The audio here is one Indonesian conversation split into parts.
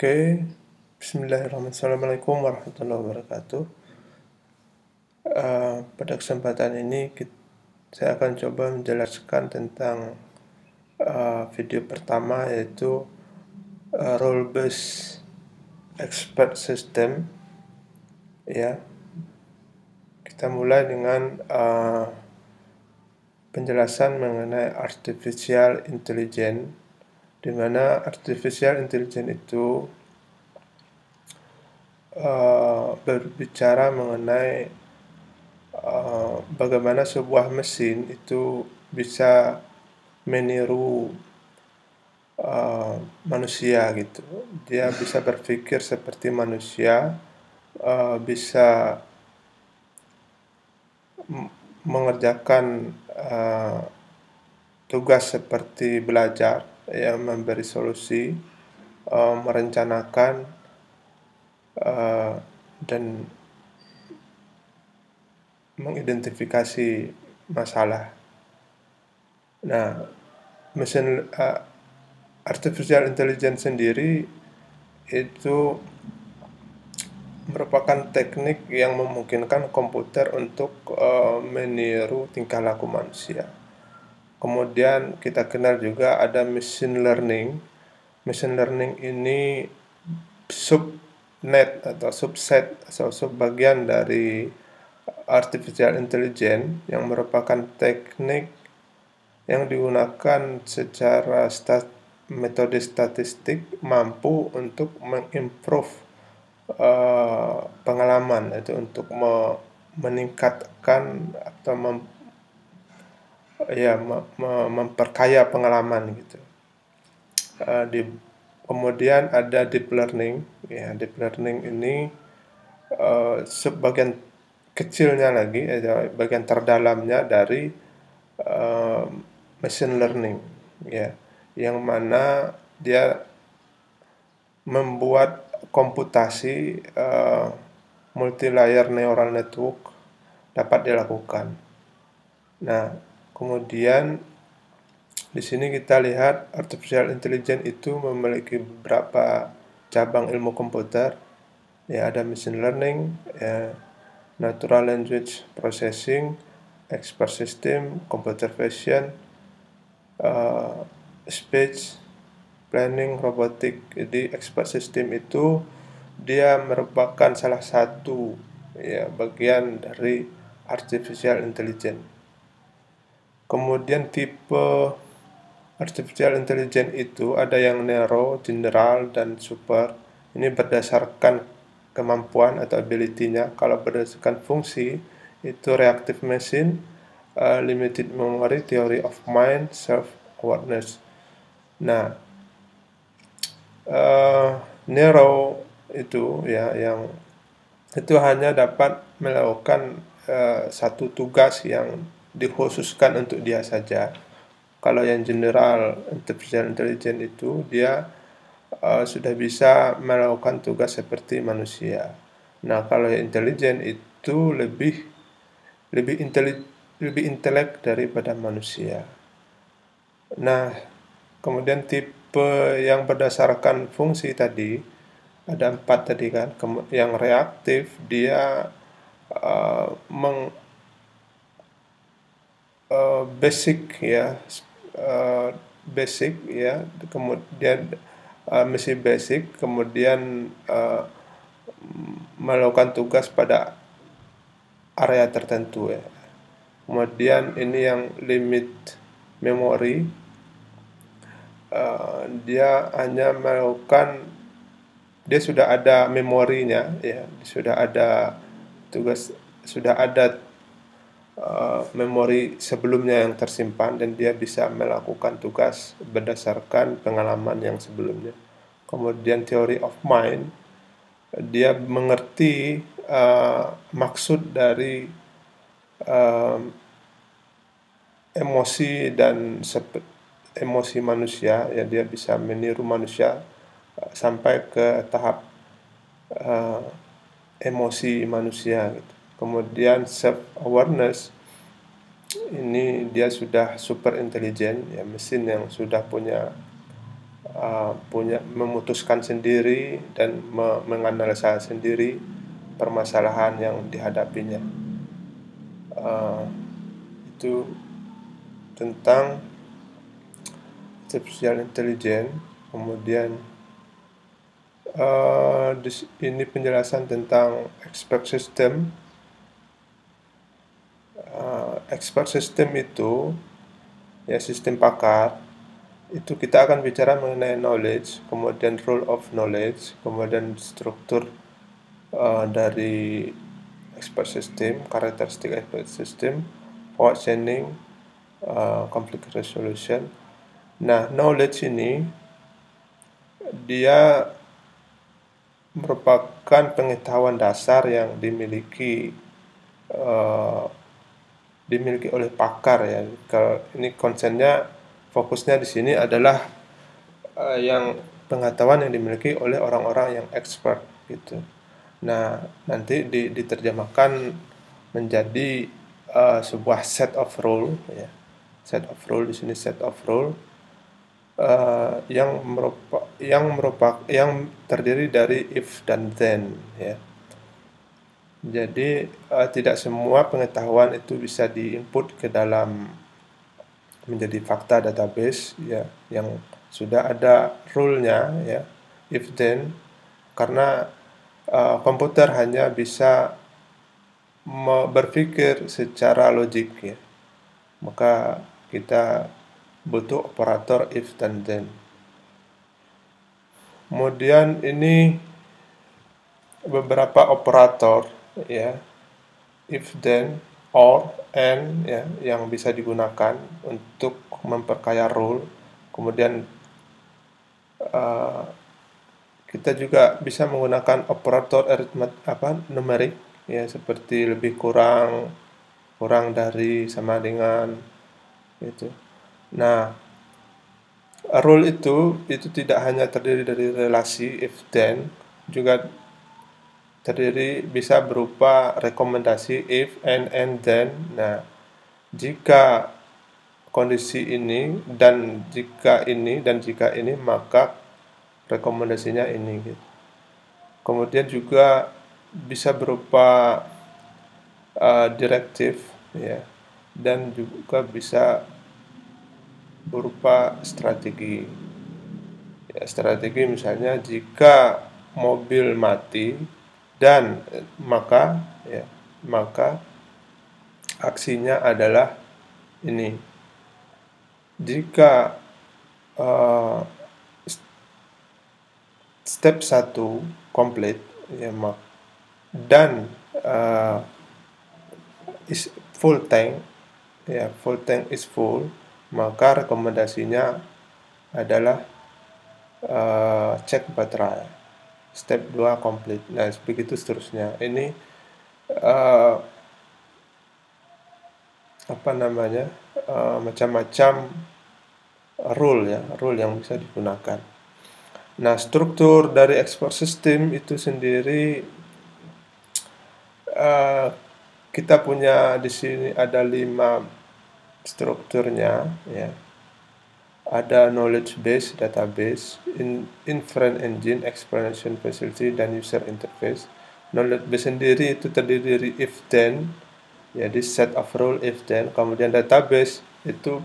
Oke, Bismillahirrahmanirrahim. Assalamualaikum warahmatullahi wabarakatuh. Pada kesempatan ini saya akan coba menjelaskan tentang video pertama, yaitu role based expert system. Ya, kita mulai dengan penjelasan mengenai artificial intelligence, di mana artificial intelligence itu berbicara mengenai bagaimana sebuah mesin itu bisa meniru manusia gitu. Dia bisa berpikir seperti manusia, bisa mengerjakan tugas seperti belajar, ya, memberi solusi, merencanakan, dan mengidentifikasi masalah. Nah, mesin artificial intelligence sendiri itu merupakan teknik yang memungkinkan komputer untuk meniru tingkah laku manusia. Kemudian kita kenal juga ada machine learning. Machine learning ini subnet atau subset atau subbagian dari artificial intelligence yang merupakan teknik yang digunakan secara metode statistik mampu untuk mengimprove pengalaman, itu untuk meningkatkan atau memperkaya pengalaman gitu. Kemudian ada deep learning. Ya, deep learning ini sebagian kecilnya lagi, bagian terdalamnya dari machine learning, ya, yang mana dia membuat komputasi multi-layer neural network dapat dilakukan. Nah, kemudian di sini kita lihat artificial intelligence itu memiliki beberapa cabang ilmu komputer. Ya, ada machine learning, ya, natural language processing, expert system, computer vision, speech planning, robotic. Jadi expert system itu dia merupakan salah satu, ya, bagian dari artificial intelligence. Kemudian tipe artificial intelligence itu ada yang narrow, general, dan super. Ini berdasarkan kemampuan atau ability-nya. Kalau berdasarkan fungsi itu reactive machine, limited memory, theory of mind, self-awareness. Nah, narrow itu, ya, yang itu hanya dapat melakukan satu tugas yang dikhususkan untuk dia saja. Kalau yang general artificial intelligence itu dia sudah bisa melakukan tugas seperti manusia. Nah, kalau yang intelligent itu lebih intelek daripada manusia. Nah, kemudian tipe yang berdasarkan fungsi tadi ada 4 tadi kan. Yang reaktif dia basic, ya, basic, ya, kemudian mesti basic, kemudian melakukan tugas pada area tertentu, ya. Kemudian ini yang limit memory, dia hanya melakukan, dia sudah ada memorinya, ya, sudah ada tugas, sudah ada memori sebelumnya yang tersimpan, dan dia bisa melakukan tugas berdasarkan pengalaman yang sebelumnya. Kemudian theory of mind, dia mengerti maksud dari emosi dan emosi manusia, ya, dia bisa meniru manusia sampai ke tahap emosi manusia gitu. Kemudian self awareness, ini dia sudah super intelligent, ya, mesin yang sudah punya memutuskan sendiri dan menganalisa sendiri permasalahan yang dihadapinya. Itu tentang artificial intelligence. Kemudian ini penjelasan tentang expert system. Expert system itu ya sistem pakar. Itu kita akan bicara mengenai knowledge, kemudian role of knowledge, kemudian struktur dari expert system, karakteristik expert system, forward chaining, conflict resolution. Nah, knowledge ini dia merupakan pengetahuan dasar yang dimiliki oleh pakar ya. Kalau ini konsennya, fokusnya di sini adalah yang pengetahuan yang dimiliki oleh orang-orang yang expert gitu. Nah, nanti diterjemahkan menjadi sebuah set of rule ya. Set of rule di sini set of rule yang terdiri dari if dan then ya. Jadi tidak semua pengetahuan itu bisa diinput ke dalam menjadi fakta database ya, yang sudah ada rule-nya ya, if then, karena komputer hanya bisa berpikir secara logik ya. Maka kita butuh operator if dan then. Kemudian ini beberapa operator ya, if then, or, and ya, yang bisa digunakan untuk memperkaya rule. Kemudian kita juga bisa menggunakan operator numerik ya, seperti lebih kurang, kurang dari, sama dengan gitu. Nah, rule itu tidak hanya terdiri dari relasi if then, juga bisa berupa rekomendasi if, and then. Nah, jika kondisi ini dan jika ini maka rekomendasinya ini gitu. Kemudian juga bisa berupa direktif ya, dan juga bisa berupa strategi ya. Strategi misalnya jika mobil mati dan maka aksinya adalah ini. Jika step 1 komplit ya, dan is full tank ya, full tank is full, maka rekomendasinya adalah cek baterai. Step 2 komplit. Nah, begitu seterusnya. Ini macam-macam rule ya, rule yang bisa digunakan. Nah, struktur dari expert system itu sendiri kita punya di sini ada 5 strukturnya ya. Ada knowledge base, database, inference engine, explanation facility, dan user interface. Knowledge base sendiri itu terdiri dari if then, jadi set of rule if then. Kemudian database itu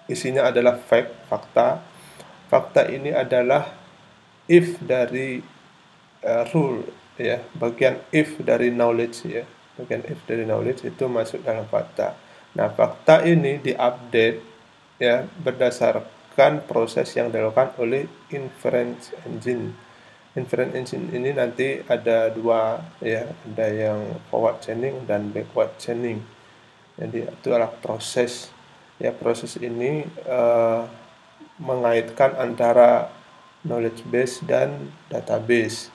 isinya adalah fakta. Fakta ini adalah if dari rule ya, bagian if dari knowledge ya, bagian if dari knowledge itu masuk dalam fakta. Nah, fakta ini diupdate ya berdasarkan proses yang dilakukan oleh inference engine. Inference engine ini nanti ada 2 ya, ada yang forward chaining dan backward chaining. Jadi itu adalah proses ya. Proses ini mengaitkan antara knowledge base dan database.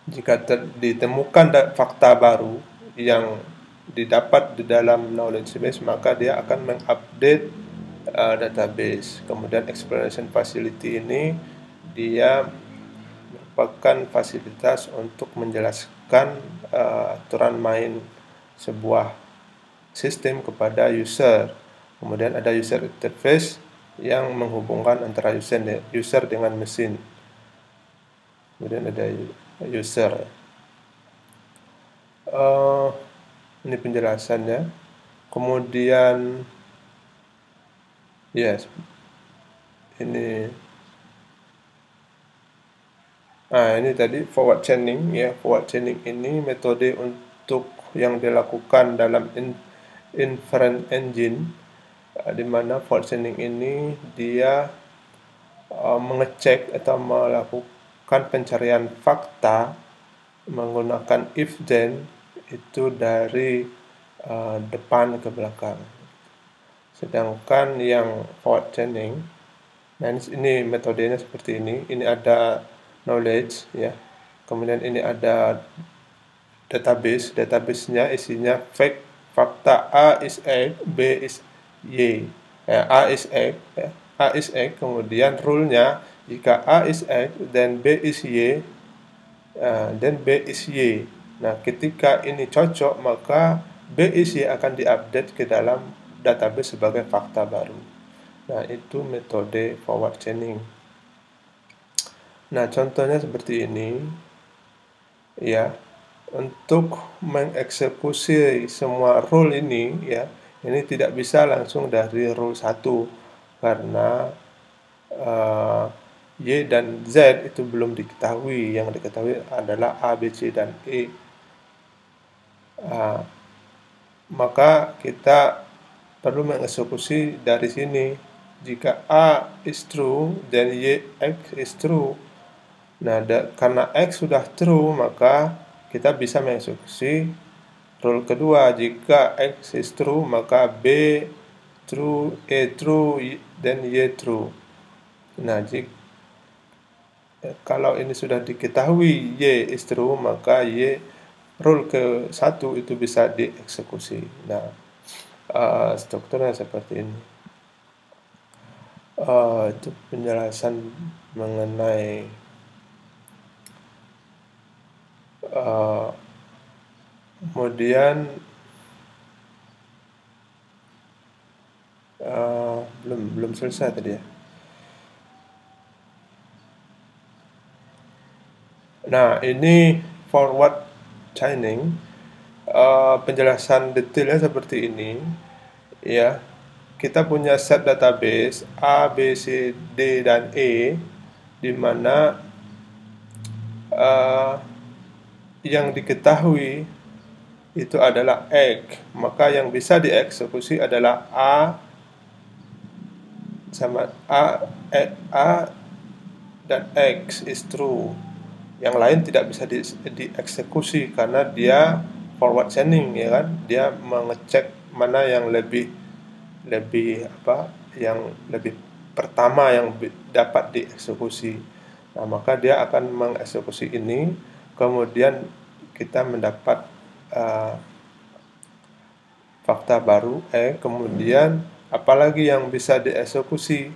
Jika ditemukan fakta baru yang didapat di dalam knowledge base, maka dia akan mengupdate database. Kemudian explanation facility ini dia merupakan fasilitas untuk menjelaskan aturan main sebuah sistem kepada user. Kemudian ada user interface yang menghubungkan antara user dengan mesin. Kemudian ada user. Ini penjelasannya. Kemudian yes, ini ini tadi forward chaining ya. Forward chaining ini metode untuk yang dilakukan dalam inference engine, di mana forward chaining ini dia mengecek atau melakukan pencarian fakta menggunakan if then itu dari depan ke belakang. Sedangkan yang forward chaining, nah ini metodenya seperti ini. Ini ada knowledge ya. Kemudian ini ada database. Database-nya isinya fakta A is X, B is Y. A is X, ya. A is X. Kemudian rule-nya jika A is X dan B is Y, dan B is Y. Nah, ketika ini cocok, maka B is Y akan diupdate ke dalam database sebagai fakta baru. Nah, itu metode forward chaining. Nah, contohnya seperti ini. Ya, untuk mengeksekusi semua rule ini ya, ini tidak bisa langsung dari rule 1 karena Y dan Z itu belum diketahui. Yang diketahui adalah A, B, C, dan E. Maka kita perlu mengeksekusi dari sini. Jika A is true dan Y X is true, nah karena X sudah true, maka kita bisa mengeksekusi rule kedua. Jika X is true, maka B true, E true, dan Y true. Nah, kalau ini sudah diketahui Y is true, maka Y rule ke-1 itu bisa dieksekusi. Nah, strukturnya seperti ini. Itu penjelasan mengenai kemudian belum selesai tadi ya. Nah, ini forward chaining, penjelasan detailnya seperti ini ya. Kita punya set database A, B, C, D, dan E, di mana yang diketahui itu adalah X, maka yang bisa dieksekusi adalah A sama A dan X is true. Yang lain tidak bisa dieksekusi karena dia forward chaining ya kan. Dia mengecek mana yang lebih pertama yang dapat dieksekusi. Nah, maka dia akan mengeksekusi ini, kemudian kita mendapat fakta baru kemudian apalagi yang bisa dieksekusi?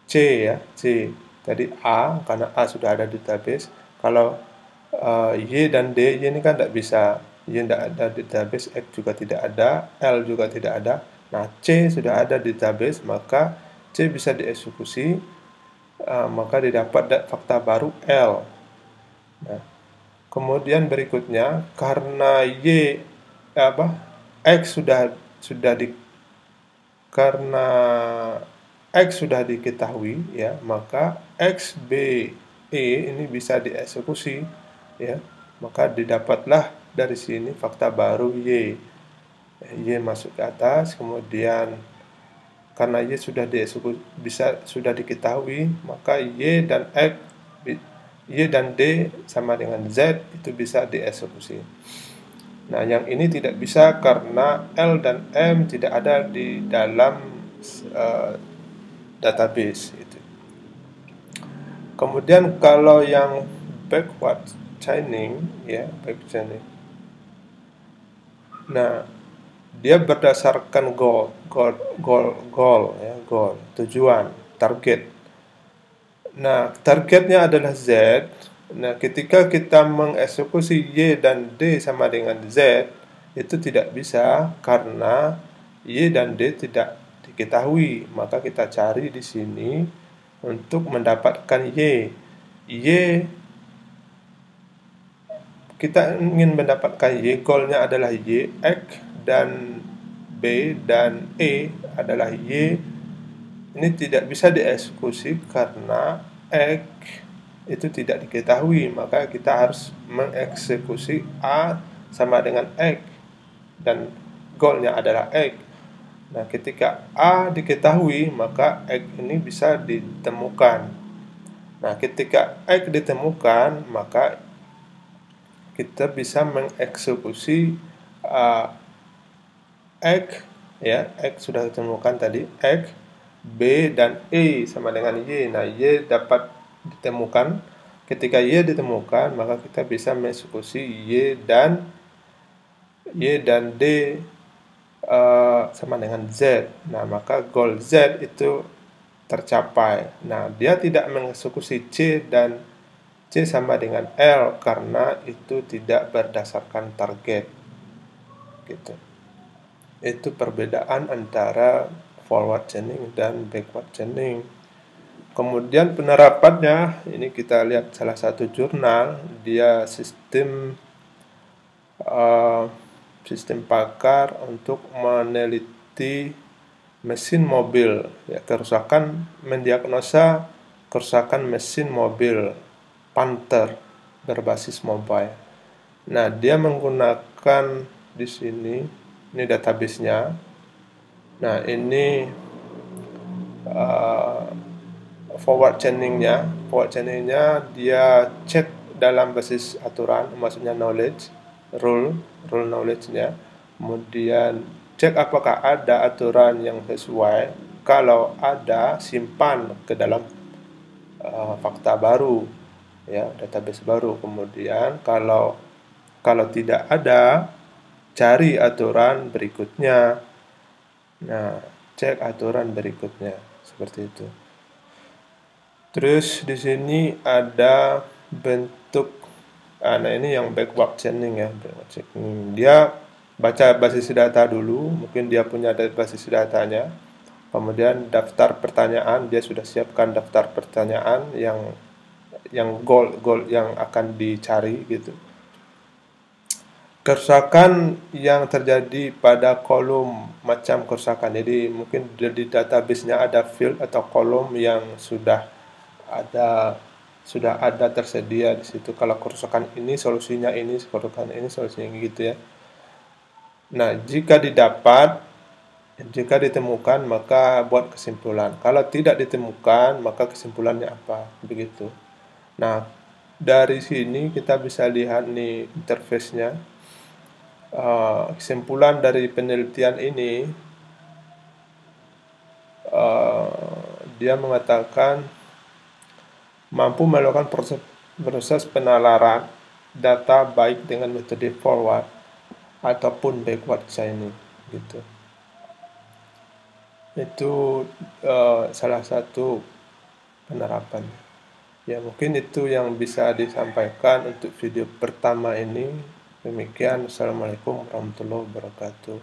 C ya, C. Tadi A, karena A sudah ada di database. Kalau Y dan D, Y ini kan tidak bisa. Y tidak ada di database, X juga tidak ada, L juga tidak ada. Nah, C sudah ada di database, maka C bisa dieksekusi, maka didapat fakta baru L. Nah, kemudian berikutnya, karena karena X sudah diketahui ya, maka X, B, E ini bisa dieksekusi ya, maka didapatlah dari sini fakta baru Y. Y masuk ke atas, kemudian karena Y sudah dieksekusi, sudah diketahui, maka Y dan D sama dengan Z itu bisa dieksekusi. Nah, yang ini tidak bisa karena L dan M tidak ada di dalam database itu. Kemudian kalau yang backward chaining ya, nah, dia berdasarkan goal, tujuan, target. Nah, targetnya adalah Z. Nah, ketika kita mengeksekusi Y dan D sama dengan Z, itu tidak bisa karena Y dan D tidak diketahui, maka kita cari di sini untuk mendapatkan Y. Kita ingin mendapatkan Y, goalnya adalah Y, X dan B dan E adalah Y. Ini tidak bisa dieksekusi karena X itu tidak diketahui, maka kita harus mengeksekusi A sama dengan X dan goalnya adalah X. Nah, ketika A diketahui, maka X ini bisa ditemukan. Nah, ketika X ditemukan, maka kita bisa mengeksekusi X, ya, X sudah ditemukan tadi, X, B dan E sama dengan Y. Nah, Y dapat ditemukan. Ketika Y ditemukan, maka kita bisa mengeksekusi Y dan D sama dengan Z. Nah, maka goal Z itu tercapai. Nah, dia tidak mengeksekusi C dan C sama dengan L karena itu tidak berdasarkan target. Gitu. Itu perbedaan antara forward chaining dan backward chaining. Kemudian penerapannya, ini kita lihat salah satu jurnal, dia sistem pakar untuk meneliti mesin mobil, ya, mendiagnosa kerusakan mesin mobil Panther berbasis mobile. Nah, dia menggunakan di sini, ini database-nya. Nah, ini forward chaining-nya dia cek dalam basis aturan, maksudnya knowledge, rule knowledge-nya. Kemudian cek apakah ada aturan yang sesuai. Kalau ada, simpan ke dalam fakta baru, ya, database baru. Kemudian kalau tidak ada, cari aturan berikutnya. Nah, cek aturan berikutnya seperti itu. Terus di sini ada bentuk, nah ini yang backward chaining, ya. Dia baca basis data dulu, mungkin dia punya basis datanya. Kemudian daftar pertanyaan, dia sudah siapkan daftar pertanyaan yang goal yang akan dicari gitu. Kerusakan yang terjadi pada kolom, macam kerusakan. Jadi mungkin di database-nya ada field atau kolom yang sudah ada tersedia di situ. Kalau kerusakan ini solusinya ini, kerusakan ini solusinya ini, gitu ya. Nah, jika ditemukan, maka buat kesimpulan. Kalau tidak ditemukan, maka kesimpulannya apa, begitu. Nah, dari sini kita bisa lihat nih interface-nya. Kesimpulan dari penelitian ini, dia mengatakan mampu melakukan proses penalaran data baik dengan metode forward ataupun backward chaining, gitu. Itu salah satu penerapan. Ya, mungkin itu yang bisa disampaikan untuk video pertama ini. Demikian, Assalamualaikum warahmatullahi wabarakatuh.